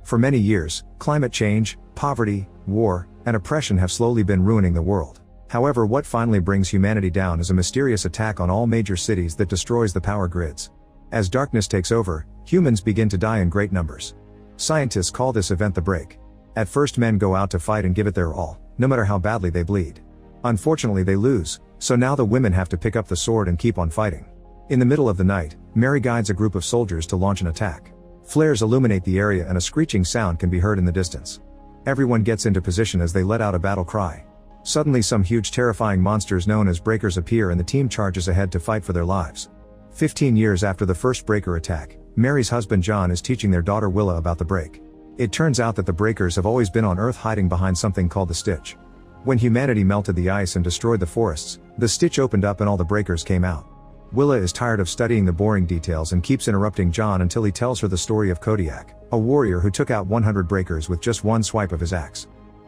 For many years, climate change, poverty, war, and oppression have slowly been ruining the world. However, what finally brings humanity down is a mysterious attack on all major cities that destroys the power grids. As darkness takes over, humans begin to die in great numbers. Scientists call this event the break. At first, men go out to fight and give it their all, no matter how badly they bleed. Unfortunately, they lose, so now the women have to pick up the sword and keep on fighting. In the middle of the night, Mary guides a group of soldiers to launch an attack. Flares illuminate the area and a screeching sound can be heard in the distance. Everyone gets into position as they let out a battle cry. Suddenly, some huge terrifying monsters known as breakers appear and the team charges ahead to fight for their lives. 15 years after the first breaker attack, Mary's husband John is teaching their daughter Willa about the break. It turns out that the breakers have always been on Earth, hiding behind something called the Stitch. When humanity melted the ice and destroyed the forests, the Stitch opened up and all the breakers came out. Willa is tired of studying the boring details and keeps interrupting John until he tells her the story of Kodiak, a warrior who took out 100 breakers with just one swipe of his axe.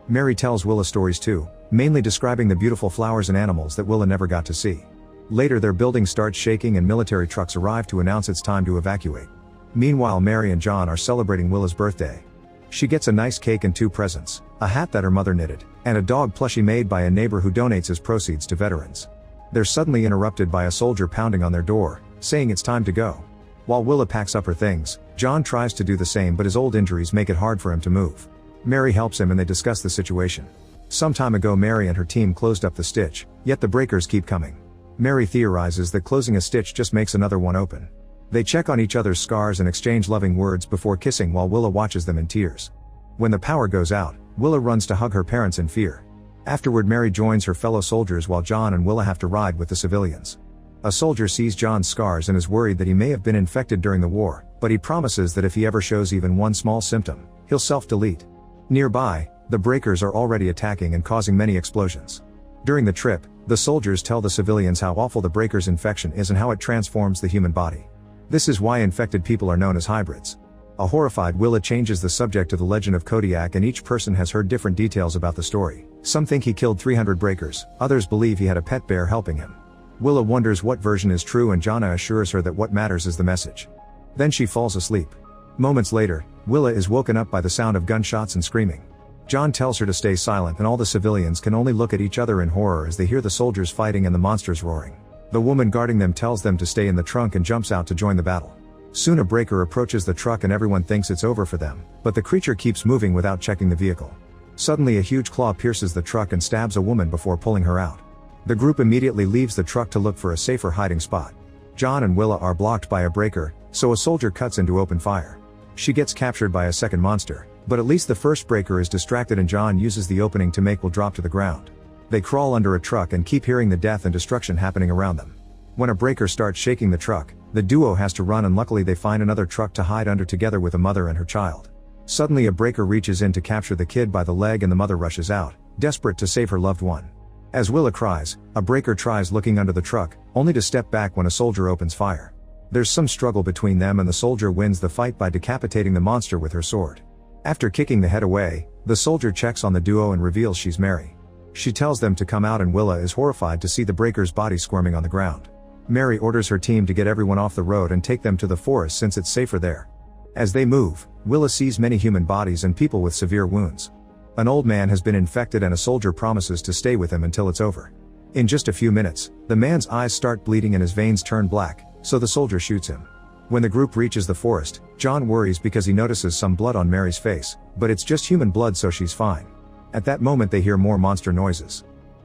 Mary tells Willa stories too, mainly describing the beautiful flowers and animals that Willa never got to see. Later, their building starts shaking and military trucks arrive to announce it's time to evacuate. Meanwhile, Mary and John are celebrating Willa's birthday. She gets a nice cake and 2 presents, a hat that her mother knitted, and a dog plushie made by a neighbor who donates his proceeds to veterans. They're suddenly interrupted by a soldier pounding on their door, saying it's time to go. While Willa packs up her things, John tries to do the same, but his old injuries make it hard for him to move. Mary helps him and they discuss the situation. Some time ago, Mary and her team closed up the Stitch, yet the breakers keep coming. Mary theorizes that closing a Stitch just makes another one open. They check on each other's scars and exchange loving words before kissing while Willa watches them in tears. When the power goes out, Willa runs to hug her parents in fear. Afterward, Mary joins her fellow soldiers while John and Willa have to ride with the civilians. A soldier sees John's scars and is worried that he may have been infected during the war, but he promises that if he ever shows even one small symptom, he'll self-delete. Nearby, the breakers are already attacking and causing many explosions. During the trip, the soldiers tell the civilians how awful the breakers' infection is and how it transforms the human body. This is why infected people are known as hybrids. A horrified Willa changes the subject to the legend of Kodiak, and each person has heard different details about the story. Some think he killed 300 breakers, others believe he had a pet bear helping him. Willa wonders what version is true and Jonna assures her that what matters is the message. Then she falls asleep. Moments later, Willa is woken up by the sound of gunshots and screaming. John tells her to stay silent and all the civilians can only look at each other in horror as they hear the soldiers fighting and the monsters roaring. The woman guarding them tells them to stay in the trunk and jumps out to join the battle. Soon a breaker approaches the truck and everyone thinks it's over for them, but the creature keeps moving without checking the vehicle. Suddenly a huge claw pierces the truck and stabs a woman before pulling her out. The group immediately leaves the truck to look for a safer hiding spot. John and Willa are blocked by a breaker, so a soldier cuts into open fire. She gets captured by a second monster, but at least the first breaker is distracted and John uses the opening to make Will drop to the ground. They crawl under a truck and keep hearing the death and destruction happening around them. When a breaker starts shaking the truck, the duo has to run and luckily they find another truck to hide under together with a mother and her child. Suddenly a breaker reaches in to capture the kid by the leg and the mother rushes out, desperate to save her loved one. As Willa cries, a breaker tries looking under the truck, only to step back when a soldier opens fire. There's some struggle between them and the soldier wins the fight by decapitating the monster with her sword. After kicking the head away, the soldier checks on the duo and reveals she's Mary. She tells them to come out and Willa is horrified to see the breaker's body squirming on the ground. Mary orders her team to get everyone off the road and take them to the forest since it's safer there. As they move, Willa sees many human bodies and people with severe wounds. An old man has been infected and a soldier promises to stay with him until it's over. In just a few minutes, the man's eyes start bleeding and his veins turn black, so the soldier shoots him. When the group reaches the forest, John worries because he notices some blood on Mary's face, but it's just human blood so she's fine. At that moment they hear more monster noises.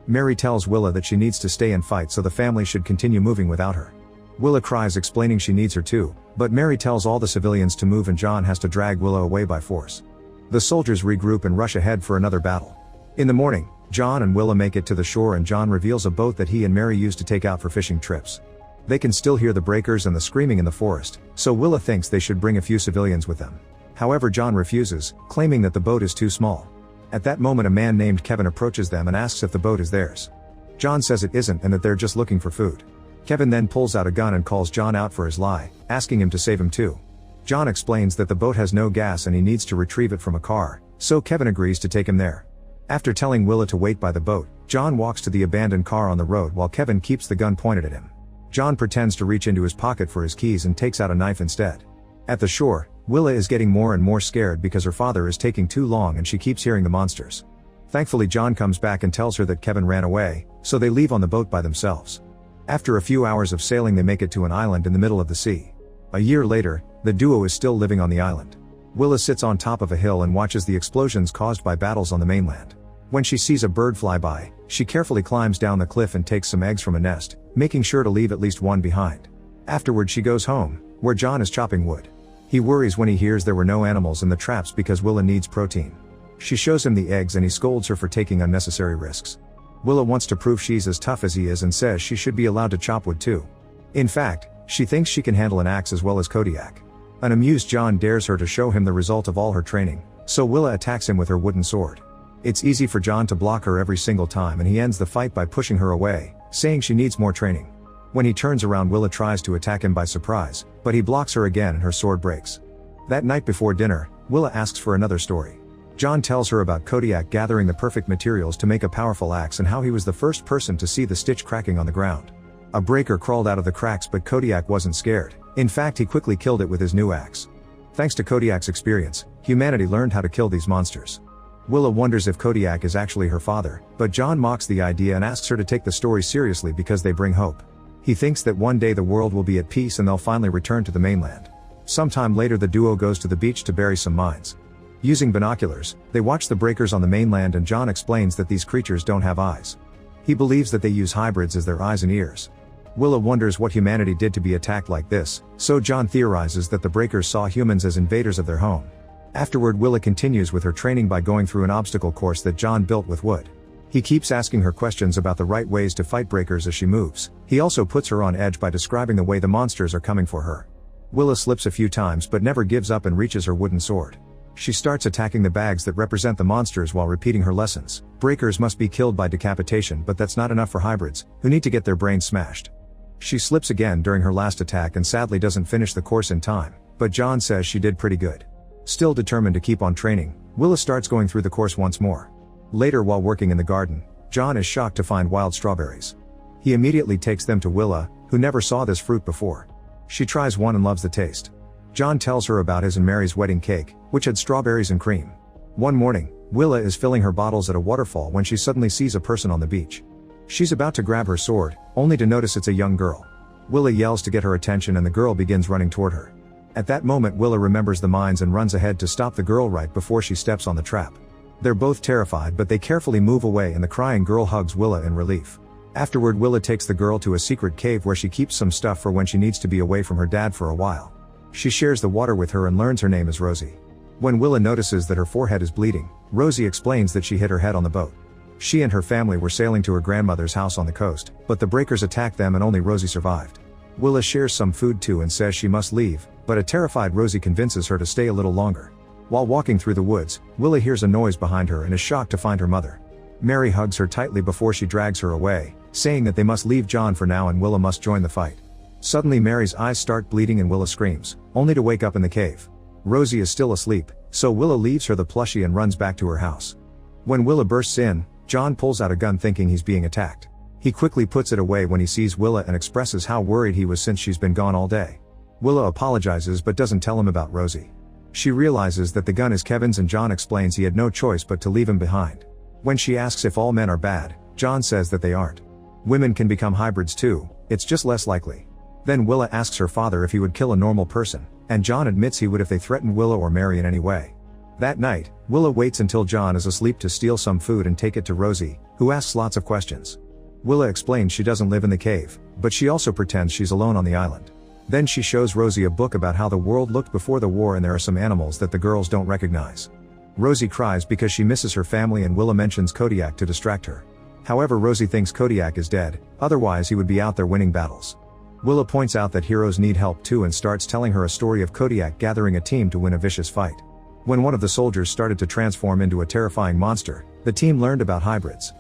Mary tells Willa that she needs to stay and fight so the family should continue moving without her. Willa cries explaining she needs her too, but Mary tells all the civilians to move and John has to drag Willa away by force. The soldiers regroup and rush ahead for another battle. In the morning, John and Willa make it to the shore and John reveals a boat that he and Mary used to take out for fishing trips. They can still hear the breakers and the screaming in the forest, so Willa thinks they should bring a few civilians with them. However, John refuses, claiming that the boat is too small. At that moment a man named Kevin approaches them and asks if the boat is theirs. John says it isn't and that they're just looking for food. Kevin then pulls out a gun and calls John out for his lie, asking him to save him too. John explains that the boat has no gas and he needs to retrieve it from a car, so Kevin agrees to take him there. After telling Willa to wait by the boat, John walks to the abandoned car on the road while Kevin keeps the gun pointed at him. John pretends to reach into his pocket for his keys and takes out a knife instead. At the shore, Willa is getting more and more scared because her father is taking too long and she keeps hearing the monsters. Thankfully John comes back and tells her that Kevin ran away, so they leave on the boat by themselves. After a few hours of sailing they make it to an island in the middle of the sea. A year later, the duo is still living on the island. Willa sits on top of a hill and watches the explosions caused by battles on the mainland. When she sees a bird fly by, she carefully climbs down the cliff and takes some eggs from a nest, making sure to leave at least one behind. Afterward she goes home, where John is chopping wood. He worries when he hears there were no animals in the traps because Willa needs protein. She shows him the eggs and he scolds her for taking unnecessary risks. Willa wants to prove she's as tough as he is and says she should be allowed to chop wood too. In fact, she thinks she can handle an axe as well as Kodiak. An amused John dares her to show him the result of all her training, so Willa attacks him with her wooden sword. It's easy for John to block her every single time and he ends the fight by pushing her away, saying she needs more training. When he turns around Willa tries to attack him by surprise, but he blocks her again and her sword breaks. That night before dinner, Willa asks for another story. John tells her about Kodiak gathering the perfect materials to make a powerful axe and how he was the first person to see the stitch cracking on the ground. A breaker crawled out of the cracks but Kodiak wasn't scared. In fact, he quickly killed it with his new axe. Thanks to Kodiak's experience, humanity learned how to kill these monsters. Willa wonders if Kodiak is actually her father, but John mocks the idea and asks her to take the story seriously because they bring hope. He thinks that one day the world will be at peace and they'll finally return to the mainland. Sometime later the duo goes to the beach to bury some mines. Using binoculars, they watch the breakers on the mainland and John explains that these creatures don't have eyes. He believes that they use hybrids as their eyes and ears. Willa wonders what humanity did to be attacked like this, so John theorizes that the breakers saw humans as invaders of their home. Afterward Willa continues with her training by going through an obstacle course that John built with wood. He keeps asking her questions about the right ways to fight breakers as she moves. He also puts her on edge by describing the way the monsters are coming for her. Willa slips a few times but never gives up and reaches her wooden sword. She starts attacking the bags that represent the monsters while repeating her lessons. Breakers must be killed by decapitation, but that's not enough for hybrids, who need to get their brains smashed. She slips again during her last attack and sadly doesn't finish the course in time, but John says she did pretty good. Still determined to keep on training, Willa starts going through the course once more. Later while working in the garden, John is shocked to find wild strawberries. He immediately takes them to Willa, who never saw this fruit before. She tries one and loves the taste. John tells her about his and Mary's wedding cake, which had strawberries and cream. One morning, Willa is filling her bottles at a waterfall when she suddenly sees a person on the beach. She's about to grab her sword, only to notice it's a young girl. Willa yells to get her attention and the girl begins running toward her. At that moment Willa remembers the mines and runs ahead to stop the girl right before she steps on the trap. They're both terrified but they carefully move away and the crying girl hugs Willa in relief. Afterward Willa takes the girl to a secret cave where she keeps some stuff for when she needs to be away from her dad for a while. She shares the water with her and learns her name is Rosie. When Willa notices that her forehead is bleeding, Rosie explains that she hit her head on the boat. She and her family were sailing to her grandmother's house on the coast, but the breakers attacked them and only Rosie survived. Willa shares some food too and says she must leave, but a terrified Rosie convinces her to stay a little longer. While walking through the woods, Willa hears a noise behind her and is shocked to find her mother. Mary hugs her tightly before she drags her away, saying that they must leave John for now and Willa must join the fight. Suddenly Mary's eyes start bleeding and Willa screams, only to wake up in the cave. Rosie is still asleep, so Willa leaves her the plushie and runs back to her house. When Willa bursts in, John pulls out a gun thinking he's being attacked. He quickly puts it away when he sees Willa and expresses how worried he was since she's been gone all day. Willa apologizes but doesn't tell him about Rosie. She realizes that the gun is Kevin's and John explains he had no choice but to leave him behind. When she asks if all men are bad, John says that they aren't. Women can become hybrids too, it's just less likely. Then Willa asks her father if he would kill a normal person, and John admits he would if they threatened Willa or Mary in any way. That night, Willa waits until John is asleep to steal some food and take it to Rosie, who asks lots of questions. Willa explains she doesn't live in the cave, but she also pretends she's alone on the island. Then she shows Rosie a book about how the world looked before the war and there are some animals that the girls don't recognize. Rosie cries because she misses her family and Willa mentions Kodiak to distract her. However, Rosie thinks Kodiak is dead, otherwise he would be out there winning battles. Willa points out that heroes need help too and starts telling her a story of Kodiak gathering a team to win a vicious fight. When one of the soldiers started to transform into a terrifying monster, the team learned about hybrids.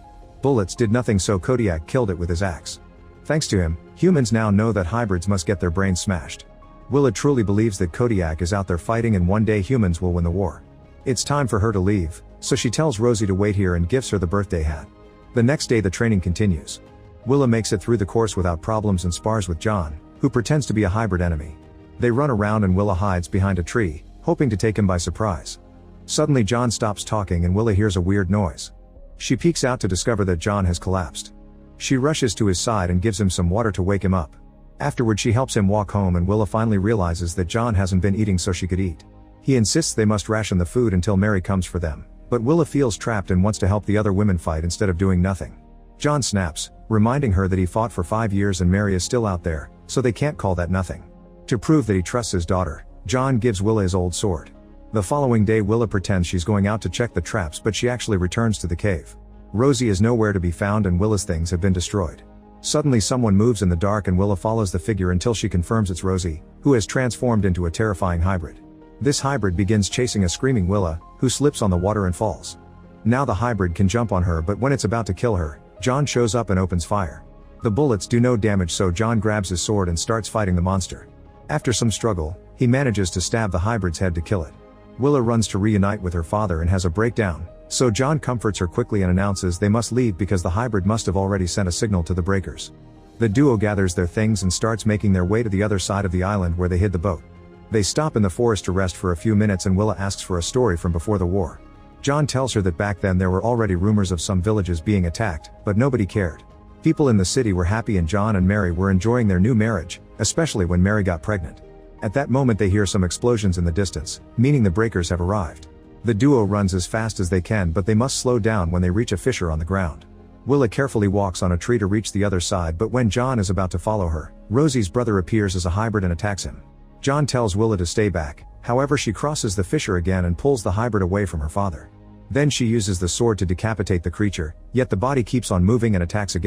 Bullets did nothing, so Kodiak killed it with his axe. Thanks to him, humans now know that hybrids must get their brains smashed. Willa truly believes that Kodiak is out there fighting and one day humans will win the war. It's time for her to leave, so she tells Rosie to wait here and gives her the birthday hat. The next day the training continues. Willa makes it through the course without problems and spars with John, who pretends to be a hybrid enemy. They run around and Willa hides behind a tree, hoping to take him by surprise. Suddenly John stops talking and Willa hears a weird noise. She peeks out to discover that John has collapsed. She rushes to his side and gives him some water to wake him up. Afterward she helps him walk home and Willa finally realizes that John hasn't been eating so she could eat. He insists they must ration the food until Mary comes for them, but Willa feels trapped and wants to help the other women fight instead of doing nothing. John snaps, reminding her that he fought for 5 years and Mary is still out there, so they can't call that nothing. To prove that he trusts his daughter, John gives Willa his old sword. The following day Willa pretends she's going out to check the traps but she actually returns to the cave. Rosie is nowhere to be found and Willa's things have been destroyed. Suddenly someone moves in the dark and Willa follows the figure until she confirms it's Rosie, who has transformed into a terrifying hybrid. This hybrid begins chasing a screaming Willa, who slips on the water and falls. Now the hybrid can jump on her but when it's about to kill her, John shows up and opens fire. The bullets do no damage so John grabs his sword and starts fighting the monster. After some struggle, he manages to stab the hybrid's head to kill it. Willa runs to reunite with her father and has a breakdown, so John comforts her quickly and announces they must leave because the hybrid must have already sent a signal to the breakers. The duo gathers their things and starts making their way to the other side of the island where they hid the boat. They stop in the forest to rest for a few minutes and Willa asks for a story from before the war. John tells her that back then there were already rumors of some villages being attacked, but nobody cared. People in the city were happy and John and Mary were enjoying their new marriage, especially when Mary got pregnant. At that moment they hear some explosions in the distance, meaning the breakers have arrived. The duo runs as fast as they can but they must slow down when they reach a fissure on the ground. Willa carefully walks on a tree to reach the other side but when John is about to follow her, Rosie's brother appears as a hybrid and attacks him. John tells Willa to stay back, however she crosses the fissure again and pulls the hybrid away from her father. Then she uses the sword to decapitate the creature, yet the body keeps on moving and attacks again.